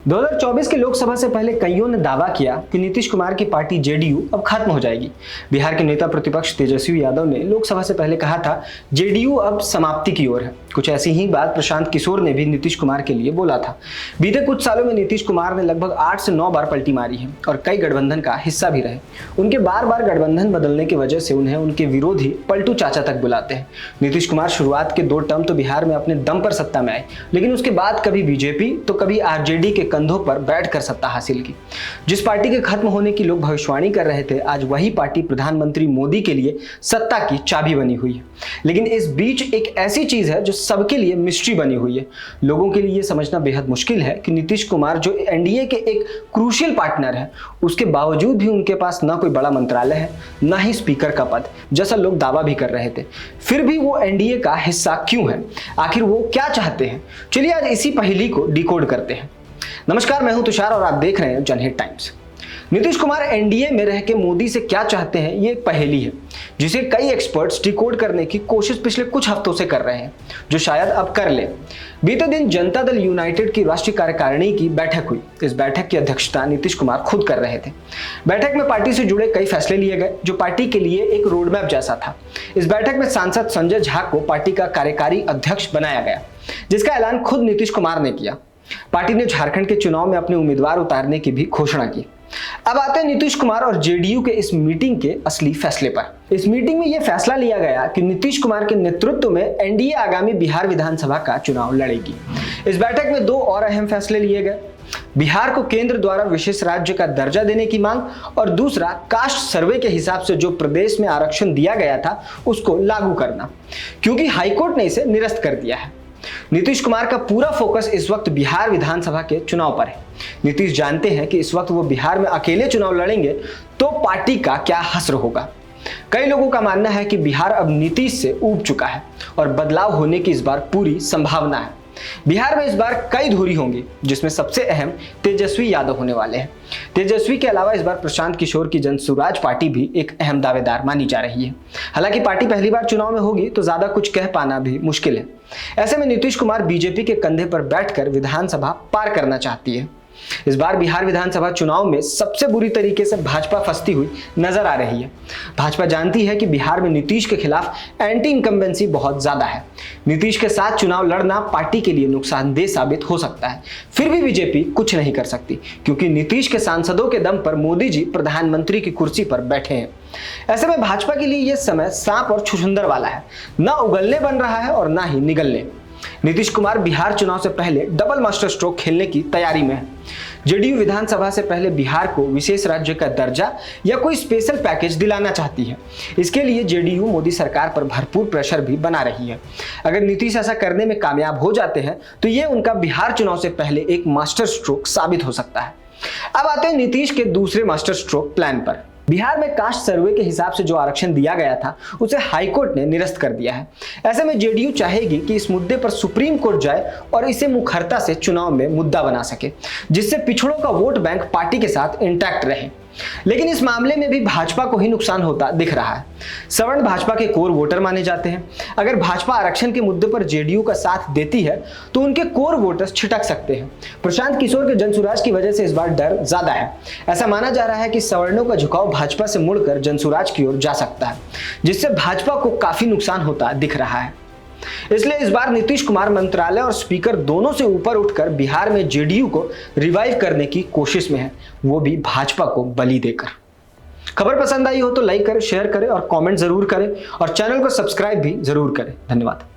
2024 के लोकसभा से पहले कईयों ने दावा किया कि नीतीश कुमार की पार्टी जेडीयू अब खत्म हो जाएगी। बिहार के नेता प्रतिपक्ष तेजस्वी यादव ने लोकसभा से पहले कहा था जेडीयू अब समाप्ति की ओर है। कुछ ऐसी ही बात प्रशांत किशोर ने भी नीतीश कुमार के लिए बोला था। बीते कुछ सालों में नीतीश कुमार ने लगभग 8 से 9 बार पलटी मारी है और कई गठबंधन का हिस्सा भी रहे। उनके बार बार गठबंधन बदलने की वजह से उन्हें उनके विरोधी पलटू चाचा तक बुलाते हैं। नीतीश कुमार शुरुआत के 2 टर्म तो बिहार में अपने दम पर सत्ता में आए, लेकिन उसके बाद कभी बीजेपी तो कभी आरजेडी के कंधों पर बैठकर सत्ता हासिल की। जिस पार्टी के खत्म होने की लोग भविष्यवाणी कर रहे थे, आज वही पार्टी प्रधानमंत्री मोदी के लिए सत्ता की चाबी बनी हुई है। लेकिन इस बीच एक ऐसी चीज है जो सबके लिए मिस्ट्री बनी हुई है। लोगों के लिए यह समझना बेहद मुश्किल है कि नीतीश कुमार जो एनडीए के एक क्रूशियल पार्टनर है, उसके बावजूद भी उनके पास ना कोई बड़ा मंत्रालय है, ना ही स्पीकर का पद, जैसा लोग दावा भी कर रहे थे। फिर भी वो एनडीए का हिस्सा क्यों है? आखिर वो क्या चाहते हैं? चलिए आज इसी पहेली को डिकोड करते हैं। नमस्कार, मैं हूं तुषार और आप देख रहे हैं जनहित टाइम्स। नीतीश कुमार एनडीए में रह के मोदी से क्या चाहते हैं, ये एक पहेली है जिसे कई एक्सपर्ट्स डिकोड करने की कोशिश पिछले कुछ हफ्तों से कर रहे हैं, जो शायद अब कर ले। बीते दिन जनता दल यूनाइटेड की राष्ट्रीय कार्यकारिणी की बैठक हुई। इस बैठक की अध्यक्षता नीतीश कुमार खुद कर रहे थे। बैठक में पार्टी से जुड़े कई फैसले लिए गए, जो पार्टी के लिए एक रोड मैप जैसा था। इस बैठक में सांसद संजय झा को पार्टी का कार्यकारी अध्यक्ष बनाया गया, जिसका ऐलान खुद नीतीश कुमार ने किया। पार्टी ने झारखंड के चुनाव में अपने उम्मीदवार उतारने की भी घोषणा की। अब आते हैं नीतीश कुमार और जेडीयू के इस मीटिंग के असली फैसले पर। इस मीटिंग में यह फैसला लिया गया कि नीतीश कुमार के नेतृत्व में एनडीए आगामी बिहार विधानसभा का चुनाव लड़ेगी। इस बैठक में 2 और अहम फैसले लिए गए। बिहार को केंद्र द्वारा विशेष राज्य का दर्जा देने की मांग और दूसरा, कास्ट सर्वे के हिसाब से जो प्रदेश में आरक्षण दिया गया था उसको लागू करना, क्योंकि हाईकोर्ट ने इसे निरस्त कर दिया है। नीतीश कुमार का पूरा फोकस इस वक्त बिहार विधानसभा के चुनाव पर है। नीतीश जानते हैं कि इस वक्त वो बिहार में अकेले चुनाव लड़ेंगे तो पार्टी का क्या हश्र होगा। कई लोगों का मानना है कि बिहार अब नीतीश से ऊब चुका है और बदलाव होने की इस बार पूरी संभावना है। बिहार में इस बार कई धुरी होंगी, जिसमें सबसे अहम तेजस्वी यादव होने वाले हैं। तेजस्वी के अलावा इस बार प्रशांत किशोर की जनसुराज पार्टी भी एक अहम दावेदार मानी जा रही है। हालांकि पार्टी पहली बार चुनाव में होगी तो ज्यादा कुछ कह पाना भी मुश्किल है। ऐसे में नीतीश कुमार बीजेपी के कंधे पर बैठकर विधानसभा पार करना चाहती है। इस बार बिहार विधानसभा चुनाव में सबसे बुरी तरीके से भाजपा फंसती हुई नजर आ रही है। भाजपा जानती है कि बिहार में नीतीश के खिलाफ एंटी इनकम्बेंसी बहुत ज्यादा है। नीतीश के साथ चुनाव लड़ना पार्टी के लिए नुकसानदेह साबित हो सकता है। फिर भी बीजेपी कुछ नहीं कर सकती, क्योंकि नीतीश के सांसदों के दम पर मोदी जी प्रधानमंत्री की कुर्सी पर बैठे हैं। ऐसे में भाजपा के लिए यह समय सांप और छुछुंदर वाला है, ना उगलने बन रहा है और ना ही निगलने। नीतीश कुमार बिहार चुनाव से पहले डबल मास्टर स्ट्रोक खेलने की तैयारी में है। जेडीयू विधानसभा से पहले बिहार को विशेष राज्य का दर्जा या कोई स्पेशल पैकेज दिलाना चाहती है। इसके लिए जेडीयू मोदी सरकार पर भरपूर प्रेशर भी बना रही है। अगर नीतीश ऐसा करने में कामयाब हो जाते हैं तो ये उनका बिहार चुनाव से पहले एक मास्टर स्ट्रोक साबित हो सकता है। अब आते हैं नीतीश के दूसरे मास्टर स्ट्रोक प्लान पर। बिहार में कास्ट सर्वे के हिसाब से जो आरक्षण दिया गया था उसे हाईकोर्ट ने निरस्त कर दिया है। ऐसे में जेडीयू चाहेगी कि इस मुद्दे पर सुप्रीम कोर्ट जाए और इसे मुखरता से चुनाव में मुद्दा बना सके, जिससे पिछड़ों का वोट बैंक पार्टी के साथ इंटैक्ट रहे। लेकिन इस मामले में भी भाजपा को ही नुकसान होता दिख रहा है। सवर्ण भाजपा के कोर वोटर माने जाते हैं। अगर भाजपा आरक्षण के मुद्दे पर जेडीयू का साथ देती है तो उनके कोर वोटर्स छिटक सकते हैं। प्रशांत किशोर के जनसुराज की वजह से इस बार डर ज्यादा है। ऐसा माना जा रहा है कि सवर्णों का झुकाव भाजपा से मुड़कर जनसुराज की ओर जा सकता है, जिससे भाजपा को काफी नुकसान होता दिख रहा है। इसलिए इस बार नीतीश कुमार मंत्रालय और स्पीकर दोनों से ऊपर उठकर बिहार में जेडीयू को रिवाइव करने की कोशिश में है, वो भी भाजपा को बलि देकर। खबर पसंद आई हो तो लाइक करें, शेयर करें और कमेंट जरूर करें और चैनल को सब्सक्राइब भी जरूर करें। धन्यवाद।